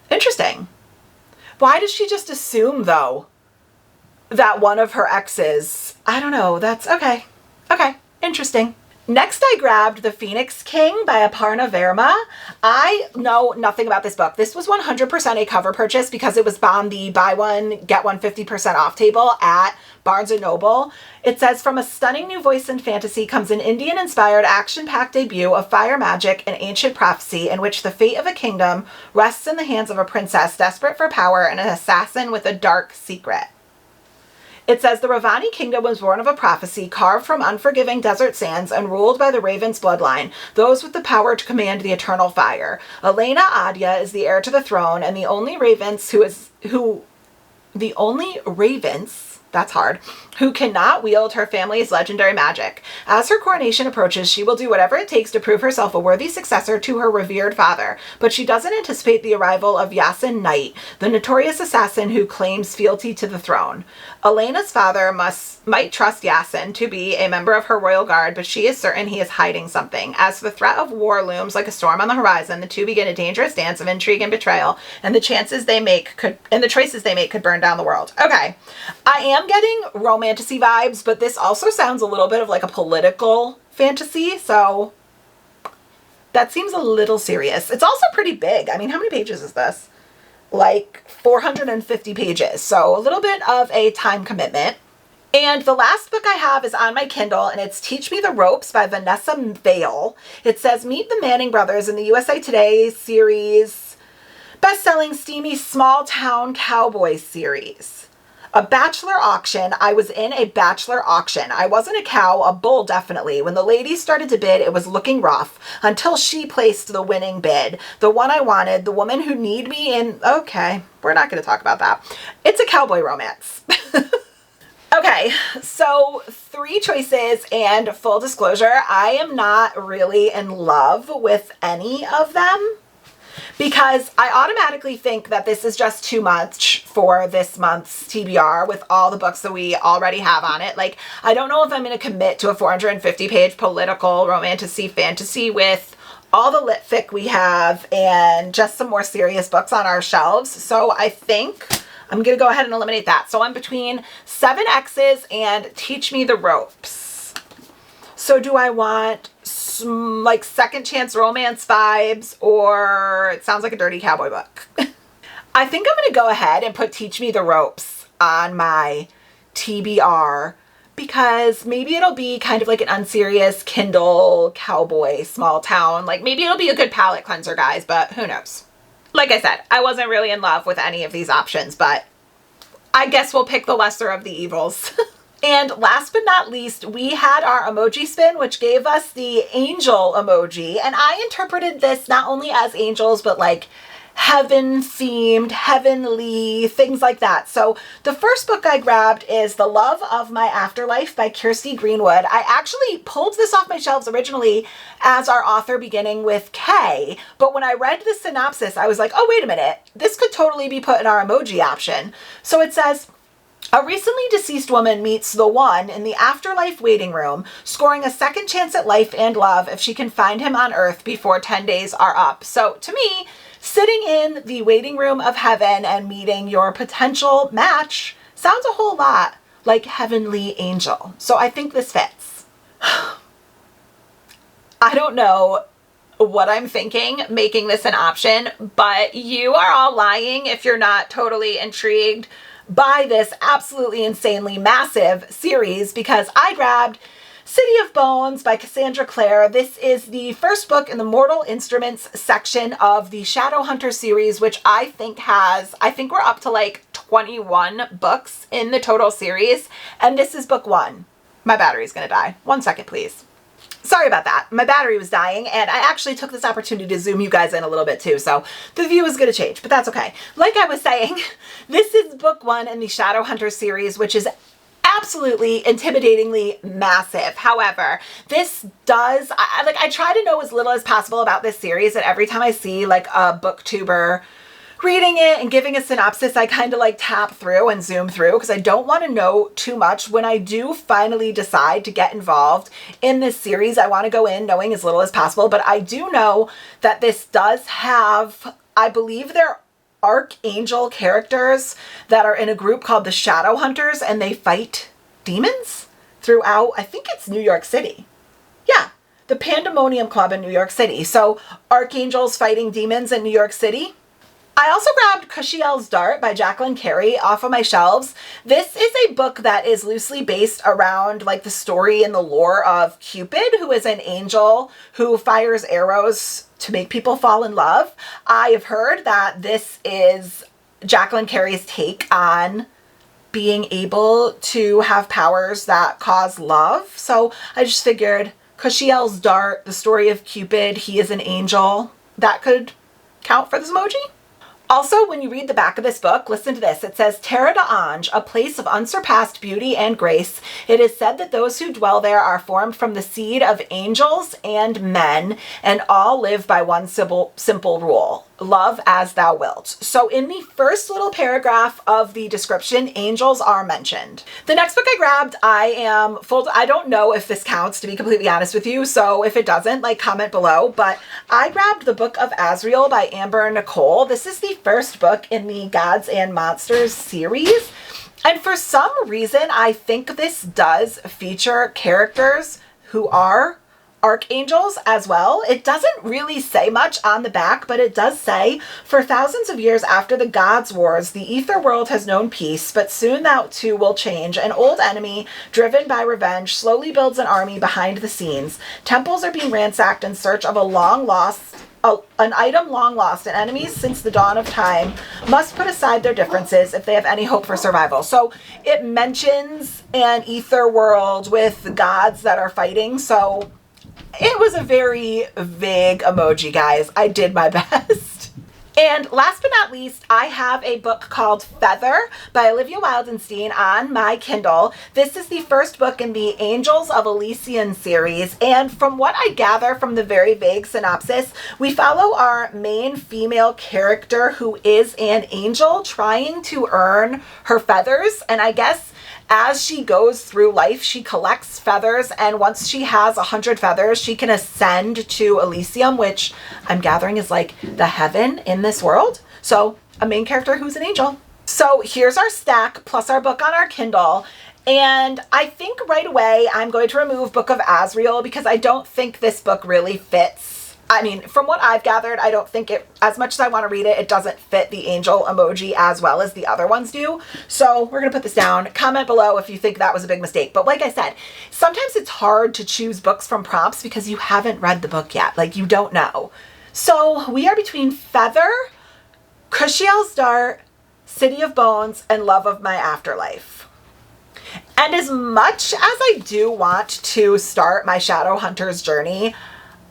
Interesting. Why does she just assume, though, that one of her exes... I don't know. That's okay. Okay. Interesting. Next, I grabbed The Phoenix King by Aparna Verma. I know nothing about this book. This was 100% a cover purchase because it was on the buy one, get one 50% off table at Barnes & Noble. It says, from a stunning new voice in fantasy comes an Indian-inspired, action-packed debut of fire magic and ancient prophecy in which the fate of a kingdom rests in the hands of a princess desperate for power and an assassin with a dark secret. It says the Ravani kingdom was born of a prophecy carved from unforgiving desert sands and ruled by the Ravens bloodline, those with the power to command the eternal fire. Elena Adya is the heir to the throne, and the only Ravens that's hard, who cannot wield her family's legendary magic. As her coronation approaches, she will do whatever it takes to prove herself a worthy successor to her revered father, but she doesn't anticipate the arrival of Yasin Knight, the notorious assassin who claims fealty to the throne. Elena's father might trust Yasin to be a member of her royal guard, but she is certain he is hiding something. As the threat of war looms like a storm on the horizon, the two begin a dangerous dance of intrigue and betrayal, and the choices they make could burn down the world. Okay, I am getting romantasy vibes, but this also sounds a little bit of like a political fantasy, so that seems a little serious. It's also pretty big. I mean, how many pages is this? Like 450 pages, so a little bit of a time commitment. And the last book I have is on my Kindle, and it's Teach Me the Ropes by Vanessa Vale. It says, meet the Manning brothers in the USA Today series, best-selling steamy small town cowboy series. A bachelor auction. I was in a bachelor auction. I wasn't a cow, a bull definitely. When the ladies started to bid, it was looking rough until she placed the winning bid. The one I wanted, the woman who need me in... Okay, we're not going to talk about that. It's a cowboy romance. Okay, so 3 choices, and full disclosure, I am not really in love with any of them, because I automatically think that this is just too much for this month's TBR with all the books that we already have on it. Like, I don't know if I'm going to commit to a 450-page political romantasy fantasy with all the lit fic we have and just some more serious books on our shelves. So I think I'm going to go ahead and eliminate that. So I'm between 7 X's and Teach Me the Ropes. So do I want like second chance romance vibes, or it sounds like a dirty cowboy book? I think I'm going to go ahead and put Teach Me the Ropes on my TBR because maybe it'll be kind of like an unserious Kindle cowboy small town. Like maybe it'll be a good palate cleanser, guys, but who knows? Like I said, I wasn't really in love with any of these options, but I guess we'll pick the lesser of the evils. And last but not least, we had our emoji spin, which gave us the angel emoji. And I interpreted this not only as angels, but like heaven themed, heavenly, things like that. So the first book I grabbed is The Love of My Afterlife by Kirsty Greenwood. I actually pulled this off my shelves originally as our author beginning with K, but when I read the synopsis, I was like, oh, wait a minute, this could totally be put in our emoji option. So it says, a recently deceased woman meets the one in the afterlife waiting room, scoring a second chance at life and love if she can find him on earth before 10 days are up. So to me, sitting in the waiting room of heaven and meeting your potential match sounds a whole lot like Heavenly Angel. So I think this fits. I don't know what I'm thinking, making this an option, but you are all lying if you're not totally intrigued by this absolutely insanely massive series, because I grabbed City of Bones by Cassandra Clare. This is the first book in the Mortal Instruments section of the Shadowhunter series, which I think we're up to like 21 books in the total series, and this is book 1. My battery's gonna die. 1 second, please. Sorry about that. My battery was dying, and I actually took this opportunity to zoom you guys in a little bit too, so the view is going to change, but that's okay. Like I was saying, this is book 1 in the Shadowhunter series, which is absolutely intimidatingly massive. However, this does, I try to know as little as possible about this series, and every time I see like a booktuber reading it and giving a synopsis, I kind of like tap through and zoom through because I don't want to know too much. When I do finally decide to get involved in this series, I want to go in knowing as little as possible, but I do know that this does have, I believe they're archangel characters that are in a group called the Shadowhunters, and they fight demons throughout, I think it's New York City. Yeah, the Pandemonium Club in New York City. So archangels fighting demons in New York City. I also grabbed Kushiel's Dart by Jacqueline Carey off of my shelves. This is a book that is loosely based around like the story and the lore of Cupid, who is an angel who fires arrows to make people fall in love. I have heard that this is Jacqueline Carey's take on being able to have powers that cause love. So I just figured Kushiel's Dart, the story of Cupid, he is an angel, that could count for this emoji. Also, when you read the back of this book, listen to this. It says, Terra d'Ange, a place of unsurpassed beauty and grace. It is said that those who dwell there are formed from the seed of angels and men, and all live by one simple rule. Love as thou wilt. So in the first little paragraph of the description, angels are mentioned. The next book I grabbed, I don't know if this counts, to be completely honest with you. So if it doesn't, like, comment below. But I grabbed the Book of Azrael by Amber Nicole. This is the first book in the Gods and Monsters series. And for some reason, I think this does feature characters who are archangels as well. It doesn't really say much on the back, but it does say, for thousands of years after the gods' wars, the ether world has known peace, but soon that too will change. An old enemy, driven by revenge, slowly builds an army behind the scenes. Temples are being ransacked in search of an item long lost, and enemies since the dawn of time must put aside their differences if they have any hope for survival. So it mentions an ether world with gods that are fighting, so it was a very vague emoji, guys. I did my best. And last but not least, I have a book called Feather by Olivia Wildenstein on my Kindle. This is the first book in the Angels of Elysian series, and from what I gather from the very vague synopsis, we follow our main female character who is an angel trying to earn her feathers, and I guess as she goes through life, she collects feathers, and once she has 100 feathers, she can ascend to Elysium, which I'm gathering is like the heaven in this world. So a main character who's an angel. So here's our stack plus our book on our Kindle. And I think right away I'm going to remove Book of Azrael because I don't think this book really fits. I mean, from what I've gathered, I don't think it, as much as I want to read it, it doesn't fit the angel emoji as well as the other ones do. So we're going to put this down. Comment below if you think that was a big mistake. But like I said, sometimes it's hard to choose books from prompts because you haven't read the book yet. Like, you don't know. So we are between Feather, Kushiel's Dart, City of Bones, and Love of My Afterlife. And as much as I do want to start my Shadowhunters journey,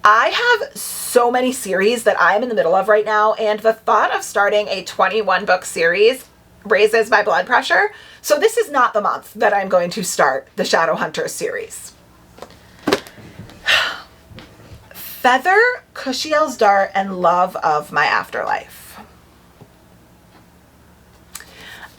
I have so many series that I'm in the middle of right now, and the thought of starting a 21 book series raises my blood pressure. So this is not the month that I'm going to start the Shadowhunters series. Feather, Kushiel's Dart, and Love of My Afterlife.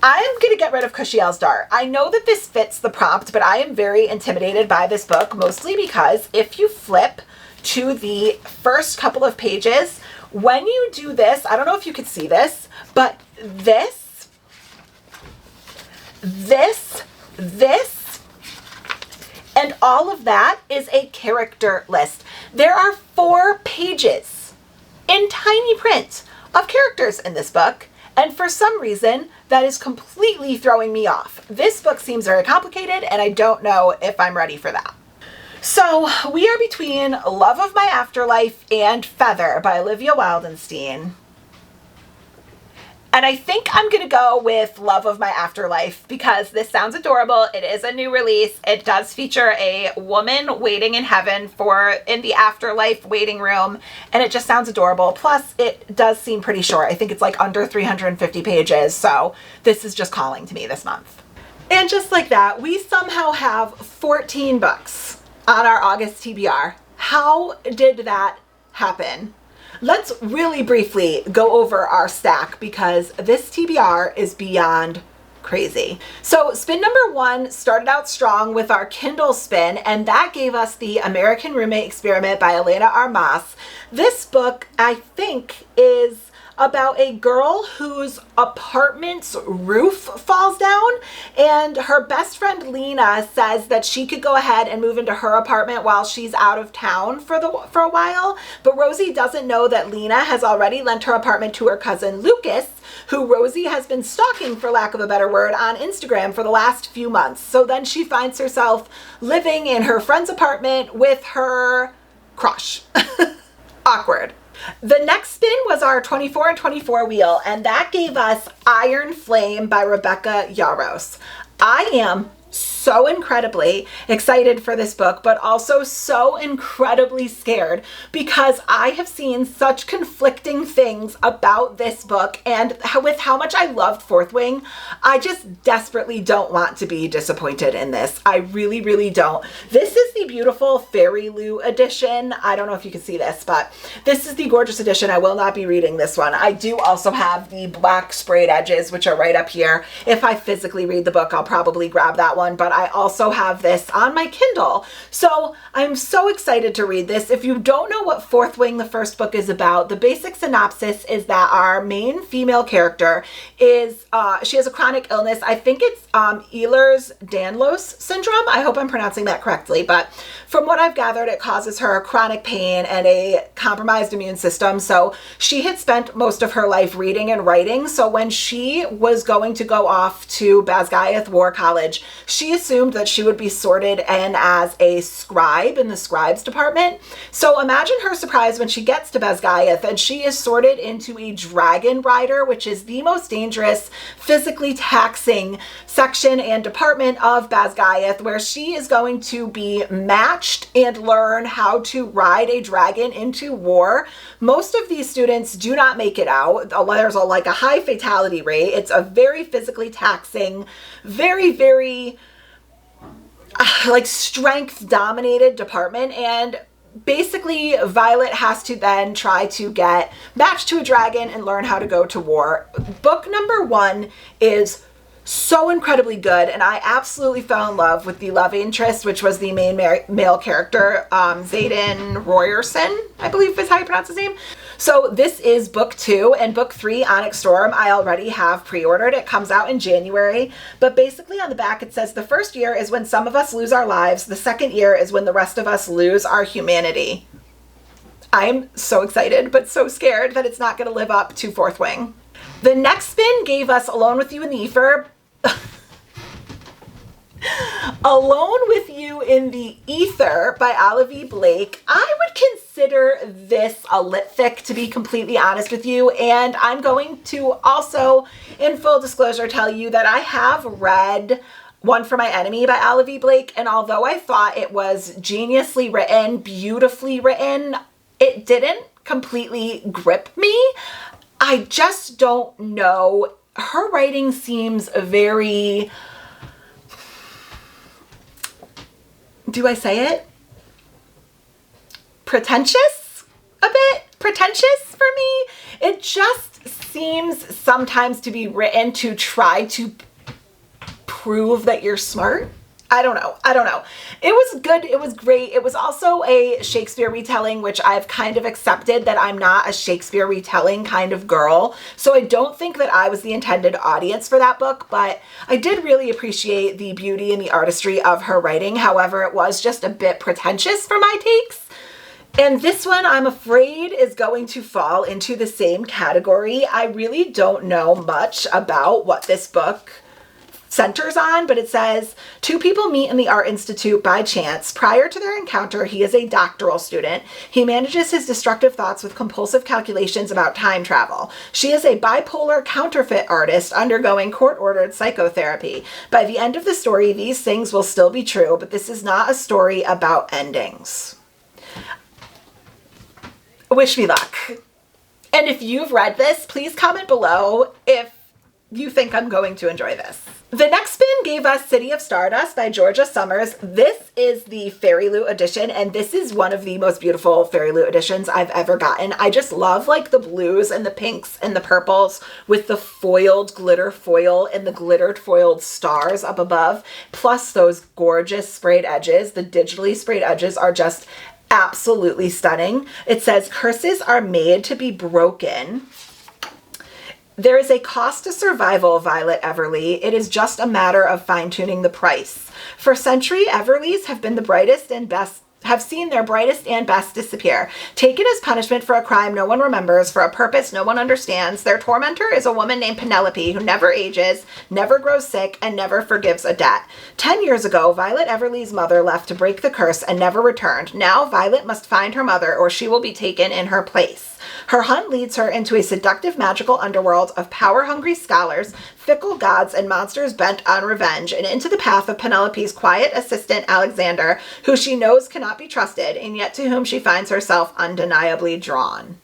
I am going to get rid of Kushiel's Dart. I know that this fits the prompt, but I am very intimidated by this book, mostly because if you flip to the first couple of pages, when you do this, I don't know if you could see this, but this, and all of that is a character list. There are 4 pages in tiny print of characters in this book, and for some reason, that is completely throwing me off. This book seems very complicated, and I don't know if I'm ready for that. So we are between Love of My Afterlife and Feather by Olivia Wildenstein. And I think I'm going to go with Love of My Afterlife because this sounds adorable. It is a new release. It does feature a woman waiting in heaven in the afterlife waiting room. And it just sounds adorable. Plus, it does seem pretty short. I think it's like under 350 pages. So this is just calling to me this month. And just like that, we somehow have 14 books on our August TBR. How did that happen? Let's really briefly go over our stack because this TBR is beyond crazy. So spin number 1 started out strong with our Kindle spin, and that gave us the American Roommate Experiment by Elena Armas. This book, I think, is about a girl whose apartment's roof falls down, and her best friend Lena says that she could go ahead and move into her apartment while she's out of town for a while, but Rosie doesn't know that Lena has already lent her apartment to her cousin Lucas, who Rosie has been stalking, for lack of a better word, on Instagram for the last few months. So then she finds herself living in her friend's apartment with her crush. Awkward. The next spin was our 24 and 24 wheel, and that gave us Iron Flame by Rebecca Yarros. I am so incredibly excited for this book, but also so incredibly scared because I have seen such conflicting things about this book, and with how much I loved Fourth Wing, I just desperately don't want to be disappointed in this. I really, really don't. This is the beautiful Fairy Lou edition. I don't know if you can see this, but this is the gorgeous edition. I will not be reading this one. I do also have the black sprayed edges, which are right up here. If I physically read the book, I'll probably grab that one, but I also have this on my Kindle. So I'm so excited to read this. If you don't know what Fourth Wing, the first book, is about, the basic synopsis is that our main female character is, she has a chronic illness. I think it's Ehlers-Danlos syndrome. I hope I'm pronouncing that correctly, but from what I've gathered, it causes her chronic pain and a compromised immune system. So she had spent most of her life reading and writing. So when she was going to go off to Basgiath War College, she assumed that she would be sorted in as a scribe in the scribes department. So imagine her surprise when she gets to Basgiath and she is sorted into a dragon rider, which is the most dangerous, physically taxing section and department of Basgiath, where she is going to be matched and learn how to ride a dragon into war. Most of these students do not make it out. There's like a high fatality rate. It's a very physically taxing, very, very like strength dominated department, and basically Violet has to then try to get matched to a dragon and learn how to go to war. Book number 1 is so incredibly good, and I absolutely fell in love with the love interest, which was the main male character, Xaden Royerson, I believe is how you pronounce his name. So this is book 2, and book 3, Onyx Storm, I already have pre-ordered. It comes out in January, but basically on the back it says the first year is when some of us lose our lives. The second year is when the rest of us lose our humanity. I'm so excited, but so scared that it's not going to live up to Fourth Wing. The next spin gave us Alone with You in the Ether. Alone with You in the Ether by Olivia Blake. I would consider this a lit fic, to be completely honest with you, and I'm going to also, in full disclosure, tell you that I have read One for My Enemy by Olivia Blake, and although I thought it was geniusly written, beautifully written, it didn't completely grip me. I just don't know. Her writing seems very, do I say it? Pretentious? A bit pretentious for me. It just seems sometimes to be written to try to prove that you're smart. I don't know. It was good. It was great. It was also a Shakespeare retelling, which I've kind of accepted that I'm not a Shakespeare retelling kind of girl. So I don't think that I was the intended audience for that book, but I did really appreciate the beauty and the artistry of her writing. However, it was just a bit pretentious for my takes. And this one, I'm afraid, is going to fall into the same category. I really don't know much about what this book centers on, but it says, two people meet in the Art Institute by chance. Prior to their encounter, he is a doctoral student. He manages his destructive thoughts with compulsive calculations about time travel. She is a bipolar counterfeit artist undergoing court-ordered psychotherapy. By the end of the story, these things will still be true, but this is not a story about endings. Wish me luck. And if you've read this, please comment below if you think I'm going to enjoy this. The next spin gave us City of Stardust by Georgia Summers. This is the Fairy Loot edition, and this is one of the most beautiful Fairy Loot editions I've ever gotten. I just love like the blues and the pinks and the purples with the foiled glitter foil and the glittered foiled stars up above, plus those gorgeous sprayed edges. The digitally sprayed edges are just absolutely stunning. It says, curses are made to be broken. There is a cost to survival, Violet Everly. It is just a matter of fine-tuning the price. For centuries, Everlys have been the brightest and best, have seen their brightest and best disappear. Taken as punishment for a crime no one remembers, for a purpose no one understands, their tormentor is a woman named Penelope who never ages, never grows sick, and never forgives a debt. 10 years ago, Violet Everly's mother left to break the curse and never returned. Now Violet must find her mother or she will be taken in her place. Her hunt leads her into a seductive magical underworld of power-hungry scholars, fickle gods, and monsters bent on revenge, and into the path of Penelope's quiet assistant, Alexander, who she knows cannot be trusted, and yet to whom she finds herself undeniably drawn.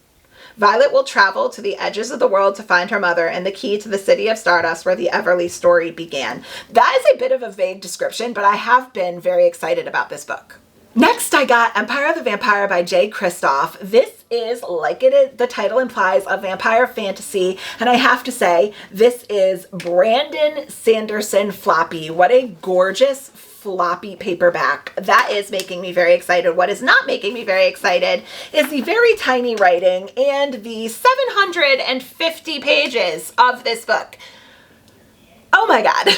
Violet will travel to the edges of the world to find her mother and the key to the City of Stardust where the Everly story began. That is a bit of a vague description, but I have been very excited about this book. Next, I got Empire of the Vampire by Jay Kristoff. This is, like the title implies, a vampire fantasy, and I have to say, this is Brandon Sanderson floppy. What a gorgeous floppy paperback. That is making me very excited. What is not making me very excited is the very tiny writing and the 750 pages of this book. Oh my God.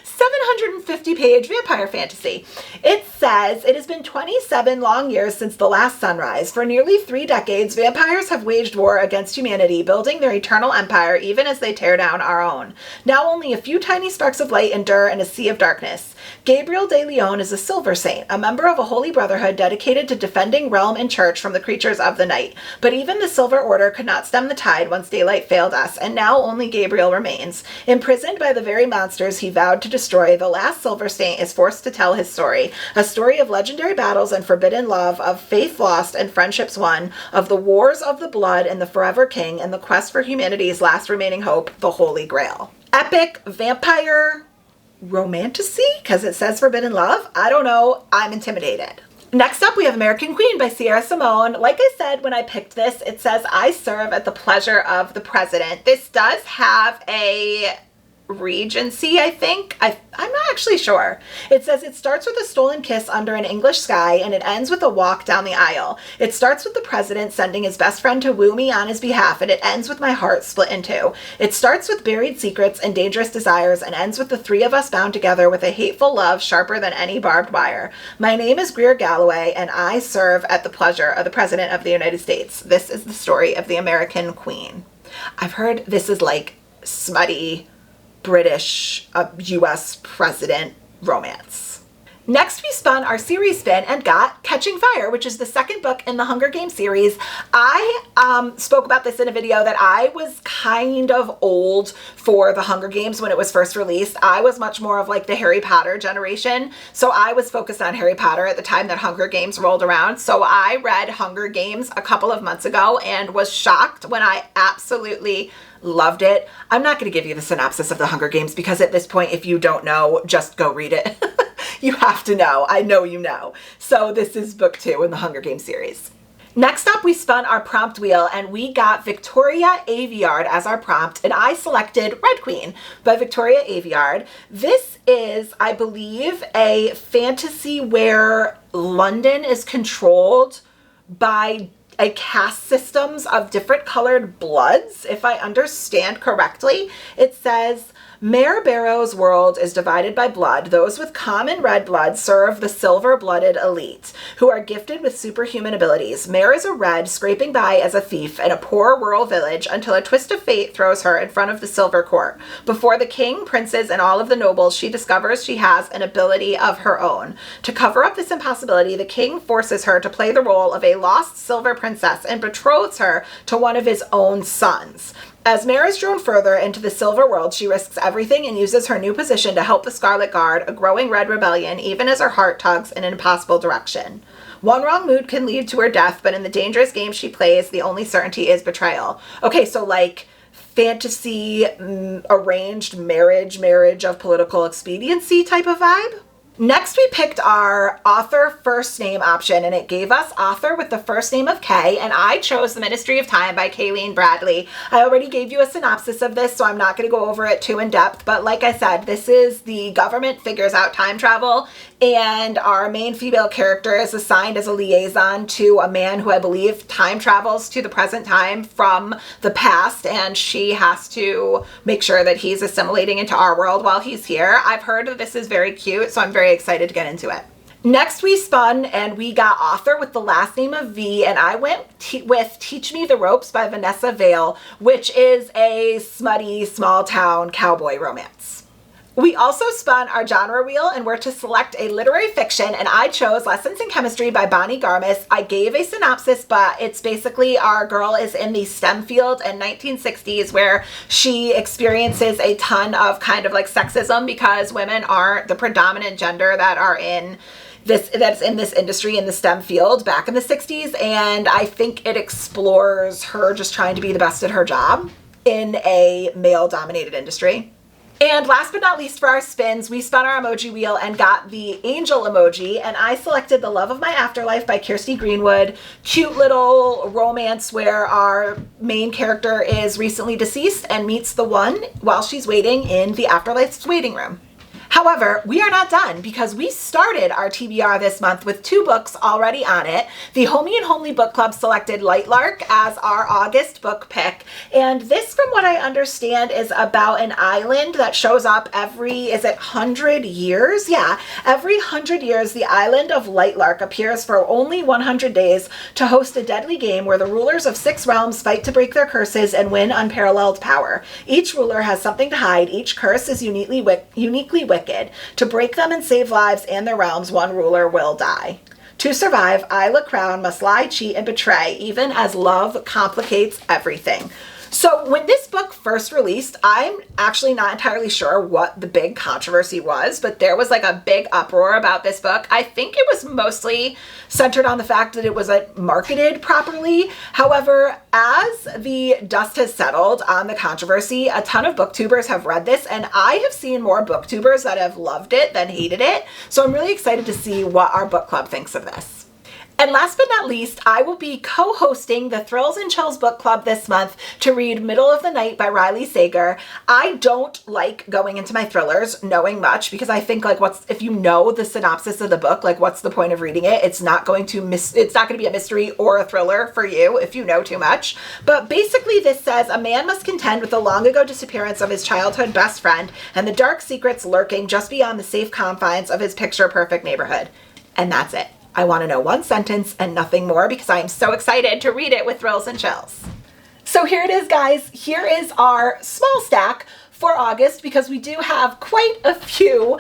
750 page vampire fantasy. It says, it has been 27 long years since the last sunrise. For nearly 3 decades, vampires have waged war against humanity, building their eternal empire even as they tear down our own. Now only a few tiny sparks of light endure in a sea of darkness. Gabriel de Leon is a silver saint, a member of a holy brotherhood dedicated to defending realm and church from the creatures of the night. But even the Silver Order could not stem the tide once daylight failed us, and now only Gabriel remains. Imprisoned by the very monsters he vowed to destroy, the last Silver Saint is forced to tell his story. A story of legendary battles and forbidden love, of faith lost and friendships won, of the wars of the blood and the forever king, and the quest for humanity's last remaining hope, the Holy Grail. Epic vampire romantasy, because it says forbidden love. I don't know. I'm intimidated. Next up, we have American Queen by Sierra Simone. Like I said when I picked this, it says, I serve at the pleasure of the president. This does have a Regency, I think. I'm not actually sure. It says it starts with a stolen kiss under an English sky and it ends with a walk down the aisle. It starts with the president sending his best friend to woo me on his behalf, and it ends with my heart split in two. It starts with buried secrets and dangerous desires and ends with the 3 of us bound together with a hateful love sharper than any barbed wire. My name is Greer Galloway and I serve at the pleasure of the President of the United States. This is the story of the American Queen. I've heard this is like smutty British US president romance. Next, we spun our series spin and got Catching Fire, which is the second book in the Hunger Games series. I spoke about this in a video that I was kind of old for the Hunger Games when it was first released. I was much more of like the Harry Potter generation. So I was focused on Harry Potter at the time that Hunger Games rolled around. So I read Hunger Games a couple of months ago and was shocked when I absolutely loved it. I'm not going to give you the synopsis of the Hunger Games because at this point, if you don't know, just go read it. You have to know. I know you know. So this is book 2 in the Hunger Games series. Next up, we spun our prompt wheel and we got Victoria Aveyard as our prompt, and I selected Red Queen by Victoria Aveyard. This is, I believe, a fantasy where London is controlled by a caste systems of different colored bloods, if I understand correctly. It says, Mare Barrow's world is divided by blood. Those with common red blood serve the silver-blooded elite, who are gifted with superhuman abilities. Mare is a red, scraping by as a thief in a poor rural village until a twist of fate throws her in front of the Silver Court. Before the king, princes, and all of the nobles, she discovers she has an ability of her own. To cover up this impossibility, the king forces her to play the role of a lost silver princess and betroths her to one of his own sons. As Mare is drawn further into the silver world, she risks everything and uses her new position to help the Scarlet Guard, a growing red rebellion, even as her heart tugs in an impossible direction. One wrong move can lead to her death, but in the dangerous game she plays, the only certainty is betrayal. Okay, so like fantasy, arranged marriage of political expediency type of vibe. Next, we picked our author first name option, and it gave us author with the first name of K, and I chose The Ministry of Time by Kayleen Bradley. I already gave you a synopsis of this, so I'm not going to go over it too in depth, but like I said, this is the government figures out time travel, and our main female character is assigned as a liaison to a man who I believe time travels to the present time from the past, and she has to make sure that he's assimilating into our world while he's here. I've heard that this is very cute, so I'm very excited to get into it. Next, we spun and we got author with the last name of V, and I went with Teach Me the Ropes by Vanessa Vale, which is a smutty small town cowboy romance. We also spun our genre wheel and were to select a literary fiction, and I chose Lessons in Chemistry by Bonnie Garmis. I gave a synopsis, but it's basically our girl is in the STEM field in 1960s where she experiences a ton of kind of like sexism because women aren't the predominant gender that are in that's in this industry in the STEM field back in the 60s, and I think it explores her just trying to be the best at her job in a male-dominated industry. And last but not least for our spins, we spun our emoji wheel and got the angel emoji, and I selected The Love of My Afterlife by Kirsty Greenwood. Cute little romance where our main character is recently deceased and meets the one while she's waiting in the afterlife's waiting room. However, we are not done because we started our TBR this month with 2 books already on it. The Homie and Homely Book Club selected Lightlark as our August book pick. And this, from what I understand, is about an island that shows up every, is it 100 years? Yeah, every 100 years, the island of Lightlark appears for only 100 days to host a deadly game where the rulers of 6 realms fight to break their curses and win unparalleled power. Each ruler has something to hide. Each curse is uniquely wicked. To break them and save lives and their realms, one ruler will die. To survive, Isla Crown must lie, cheat, and betray, even as love complicates everything. So when this book first released, I'm actually not entirely sure what the big controversy was, but there was like a big uproar about this book. I think it was mostly centered on the fact that it wasn't marketed properly. However, as the dust has settled on the controversy, a ton of booktubers have read this, and I have seen more booktubers that have loved it than hated it. So I'm really excited to see what our book club thinks of this. And last but not least, I will be co-hosting the Thrills and Chills Book Club this month to read Middle of the Night by Riley Sager. I don't like going into my thrillers knowing much because I think like if you know the synopsis of the book, like what's the point of reading it? It's not going to be a mystery or a thriller for you if you know too much. But basically this says a man must contend with the long ago disappearance of his childhood best friend and the dark secrets lurking just beyond the safe confines of his picture perfect neighborhood. And that's it. I want to know one sentence and nothing more because I am so excited to read it with Thrills and Chills. So here it is, guys. Here is our small stack for August because we do have quite a few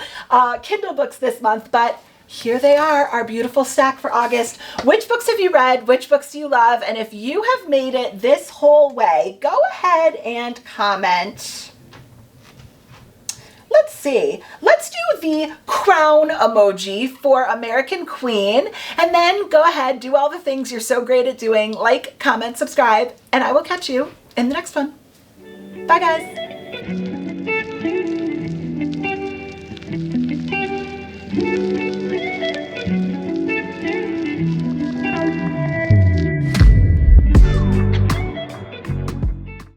Kindle books this month, but here they are, our beautiful stack for August. Which books have you read? Which books do you love? And if you have made it this whole way, go ahead and comment. Let's see. Let's do the crown emoji for American Queen, and then go ahead, do all the things you're so great at doing, like, comment, subscribe, and I will catch you in the next one. Bye, guys.